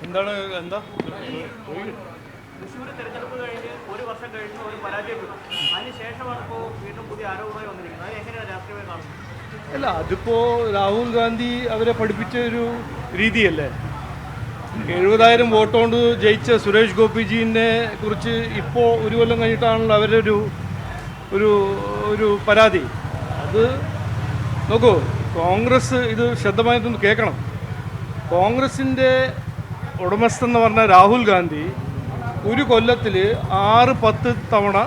എന്താണ് എന്താ തൃശ്ശൂർ തെരഞ്ഞെടുപ്പ് കഴിഞ്ഞ് ഒരു വർഷം കഴിഞ്ഞ് ഒരു പരാജയപ്പെട്ടു. അതിനുശേഷമാണ് ഇപ്പോൾ വീണ്ടും പുതിയ ആരോപണമായി വന്നിരിക്കുന്നത്. അത് എങ്ങനെയാണ് രാഷ്ട്രീയമായി കാണുന്നത്? അല്ല, അതിപ്പോ രാഹുൽ ഗാന്ധി അവരെ പഠിപ്പിച്ച ഒരു രീതിയല്ലേ. 70,000 വോട്ട് കൊണ്ട് ജയിച്ച സുരേഷ് ഗോപിജീനെ കുറിച്ച് ഇപ്പോൾ ഒരു കൊല്ലം കഴിഞ്ഞിട്ടാണല്ലോ അവരുടെ ഒരു ഒരു പരാതി. അത് നോക്കൂ, കോൺഗ്രസ് ഇത് ശ്രദ്ധമായിട്ടൊന്ന് കേൾക്കണം. കോൺഗ്രസിൻ്റെ ഉടമസ്ഥൻ എന്ന് പറഞ്ഞ രാഹുൽ ഗാന്ധി ഒരു കൊല്ലത്തിൽ 6-10 തവണ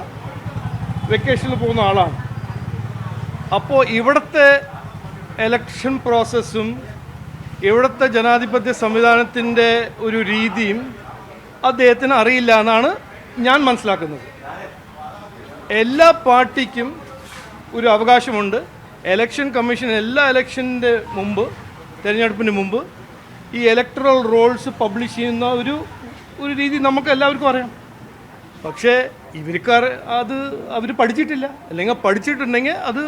വെക്കേഷനിൽ പോകുന്ന ആളാണ്. അപ്പോൾ ഇവിടുത്തെ എലക്ഷൻ പ്രോസസ്സും ഇവിടുത്തെ ജനാധിപത്യ സംവിധാനത്തിൻ്റെ ഒരു രീതിയും അദ്ദേഹത്തിന് അറിയില്ല എന്നാണ് ഞാൻ മനസ്സിലാക്കുന്നത്. എല്ലാ പാർട്ടിക്കും ഒരു അവകാശമുണ്ട്. എലക്ഷൻ കമ്മീഷൻ എല്ലാ ഇലക്ഷൻ്റെ മുമ്പ്, തിരഞ്ഞെടുപ്പിന് മുമ്പ് ഈ ഇലക്ടറൽ റോൾസ് പബ്ലിഷ് ചെയ്യുന്ന ഒരു രീതി നമുക്ക് എല്ലാവർക്കും അറിയാം. പക്ഷേ ഇവർക്കാർ അത് അവർ പഠിച്ചിട്ടില്ല, അല്ലെങ്കിൽ പഠിച്ചിട്ടുണ്ടെങ്കിൽ അത്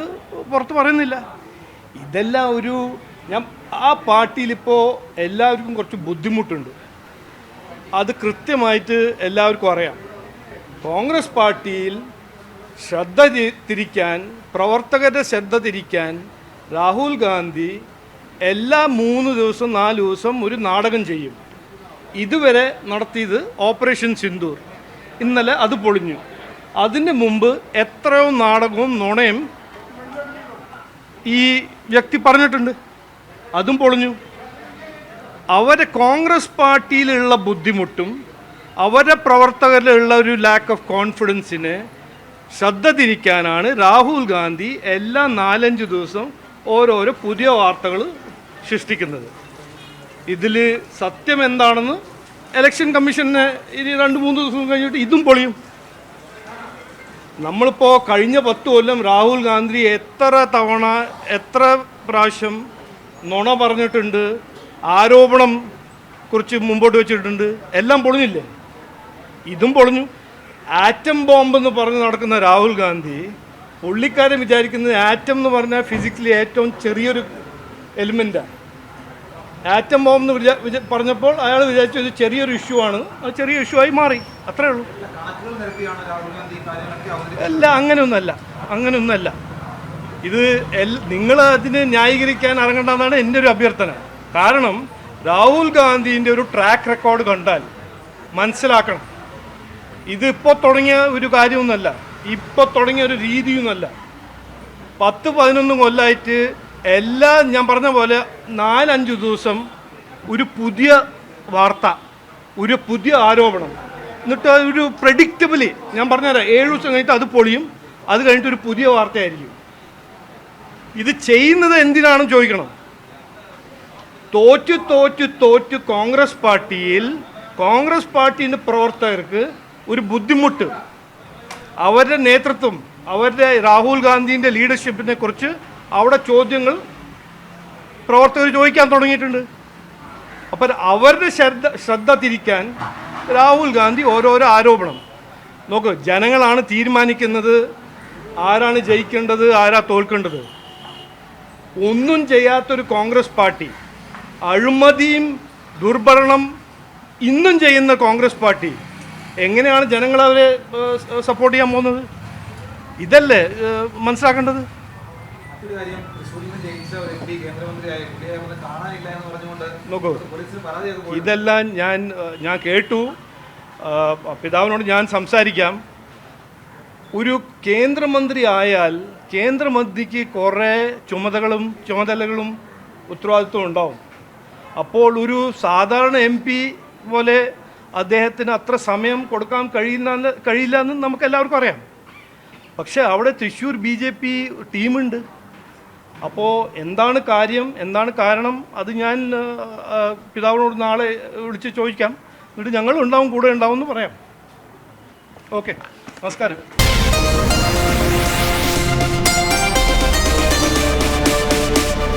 പുറത്ത് പറയുന്നില്ല. ഇതെല്ലാം ആ പാർട്ടിയിലിപ്പോൾ എല്ലാവർക്കും കുറച്ച് ബുദ്ധിമുട്ടുണ്ട്. അത് കൃത്യമായിട്ട് എല്ലാവർക്കും അറിയാം. കോൺഗ്രസ് പാർട്ടിയിൽ ശ്രദ്ധ തിരിക്കാൻ, പ്രവർത്തകരുടെ ശ്രദ്ധ തിരിക്കാൻ രാഹുൽ ഗാന്ധി എല്ലാ 3 ദിവസം 4 ദിവസം ഒരു നാടകം ചെയ്യും. ഇതുവരെ നടത്തിയത് ഓപ്പറേഷൻ സിന്ദൂർ. ഇന്നലെ അത് പൊളിഞ്ഞു. അതിന് മുമ്പ് എത്രയോ നാടകവും നുണയും ഈ വ്യക്തി പറഞ്ഞിട്ടുണ്ട്, അതും പൊളിഞ്ഞു. അവരെ കോൺഗ്രസ് പാർട്ടിയിലുള്ള ബുദ്ധിമുട്ടും അവരുടെ പ്രവർത്തകരിലുള്ള ഒരു ലാക്ക് ഓഫ് കോൺഫിഡൻസിന് ശ്രദ്ധ തിരിക്കാനാണ് രാഹുൽ ഗാന്ധി എല്ലാ 4-5 ദിവസം ഓരോരോ പുതിയ വാർത്തകൾ സൃഷ്ടിക്കുന്നത്. ഇതിൽ സത്യം എന്താണെന്ന് ഇലക്ഷൻ കമ്മീഷനെ ഇനി 2-3 ദിവസം കഴിഞ്ഞിട്ട് ഇതും പൊളിയും. നമ്മളിപ്പോൾ കഴിഞ്ഞ 10 കൊല്ലം രാഹുൽ ഗാന്ധി എത്ര തവണ എത്ര പ്രാവശ്യം നുണ പറഞ്ഞിട്ടുണ്ട്, ആരോപണം കുറിച്ച് മുമ്പോട്ട് വെച്ചിട്ടുണ്ട്, എല്ലാം പൊളിഞ്ഞില്ലേ? ഇതും പൊളിഞ്ഞു. ആറ്റം ബോംബെന്ന് പറഞ്ഞ് നടക്കുന്ന രാഹുൽ ഗാന്ധി, പുള്ളിക്കാരൻ വിചാരിക്കുന്നത് ആറ്റം എന്ന് പറഞ്ഞാൽ ഫിസിക്കലി ഏറ്റവും ചെറിയൊരു എലിമെൻ്റാണ്. ആറ്റം ബോംബ് എന്ന് പറഞ്ഞപ്പോൾ അയാൾ വിചാരിച്ചു ഇത് ചെറിയൊരു ഇഷ്യൂ ആണ്, അത് ചെറിയ ഇഷ്യൂ ആയി മാറി, അത്രേ ഉള്ളൂ. അല്ല, അങ്ങനെയൊന്നല്ല. ഇത് നിങ്ങൾ അതിനെ ന്യായീകരിക്കാൻ ഇറങ്ങണ്ടെന്നാണ് എൻ്റെ ഒരു അഭ്യർത്ഥന. കാരണം രാഹുൽ ഗാന്ധിൻ്റെ ഒരു ട്രാക്ക് റെക്കോർഡ് കണ്ടാൽ മനസ്സിലാക്കണം, ഇതിപ്പോൾ തുടങ്ങിയ ഒരു കാര്യമൊന്നുമല്ല, ഇപ്പോൾ തുടങ്ങിയ ഒരു രീതിയൊന്നുമല്ല. 10-11 കൊല്ലമായിട്ട് ഞാൻ പറഞ്ഞ പോലെ 4-5 ദിവസം ഒരു പുതിയ വാർത്ത, ഒരു പുതിയ ആരോപണം, എന്നിട്ട് ഒരു പ്രെഡിക്റ്റബിളി ഞാൻ പറഞ്ഞുതരാം, 7 ദിവസം കഴിഞ്ഞിട്ട് അത് പൊളിയും, അത് കഴിഞ്ഞിട്ട് ഒരു പുതിയ വാർത്തയായിരിക്കും. ഇത് ചെയ്യുന്നത് എന്തിനാണെന്ന് ചോദിക്കണം. തോറ്റ് കോൺഗ്രസ് പാർട്ടിൻ്റെ പ്രവർത്തകർക്ക് ഒരു ബുദ്ധിമുട്ട്, അവരുടെ നേതൃത്വം, അവരുടെ രാഹുൽ ഗാന്ധിൻ്റെ ലീഡർഷിപ്പിനെ കുറിച്ച് അവിടെ ചോദ്യങ്ങൾ പ്രവർത്തകർ ചോദിക്കാൻ തുടങ്ങിയിട്ടുണ്ട്. അപ്പം അവരുടെ ശ്രദ്ധ തിരിക്കാൻ രാഹുൽ ഗാന്ധി ഓരോരോ ആരോപണം. നോക്ക്, ജനങ്ങളാണ് തീരുമാനിക്കുന്നത് ആരാണ് ജയിക്കേണ്ടത്, ആരാ തോൽക്കേണ്ടത്. ഒന്നും ചെയ്യാത്തൊരു കോൺഗ്രസ് പാർട്ടി, അഴിമതിയും ദുർഭരണം ഇന്നും ചെയ്യുന്ന കോൺഗ്രസ് പാർട്ടി എങ്ങനെയാണ് ജനങ്ങൾ അവരെ സപ്പോർട്ട് ചെയ്യാൻ പോകുന്നത്? ഇതല്ലേ മനസ്സിലാക്കേണ്ടത്. നോക്കൂ, ഇതെല്ലാം ഞാൻ കേട്ടു. പിതാവിനോട് ഞാൻ സംസാരിക്കാം. ഒരു കേന്ദ്രമന്ത്രി ആയാൽ കേന്ദ്രമന്ത്രിക്ക് കുറേ ചുമതലകളും ഉത്തരവാദിത്വം ഉണ്ടാവും. അപ്പോൾ ഒരു സാധാരണ MP പോലെ അദ്ദേഹത്തിന് അത്ര സമയം കൊടുക്കാൻ കഴിയില്ല എന്ന് നമുക്കെല്ലാവർക്കും അറിയാം. പക്ഷേ അവിടെ തൃശ്ശൂർ BJP ടീമുണ്ട്. അപ്പോൾ എന്താണ് കാര്യം, എന്താണ് കാരണം, അത് ഞാൻ പിതാവിനോട് നാളെ വിളിച്ച് ചോദിക്കാം. എന്നിട്ട് ഞങ്ങൾ കൂടെ ഉണ്ടാവും എന്ന് പറയാം. ഓക്കെ, നമസ്കാരം.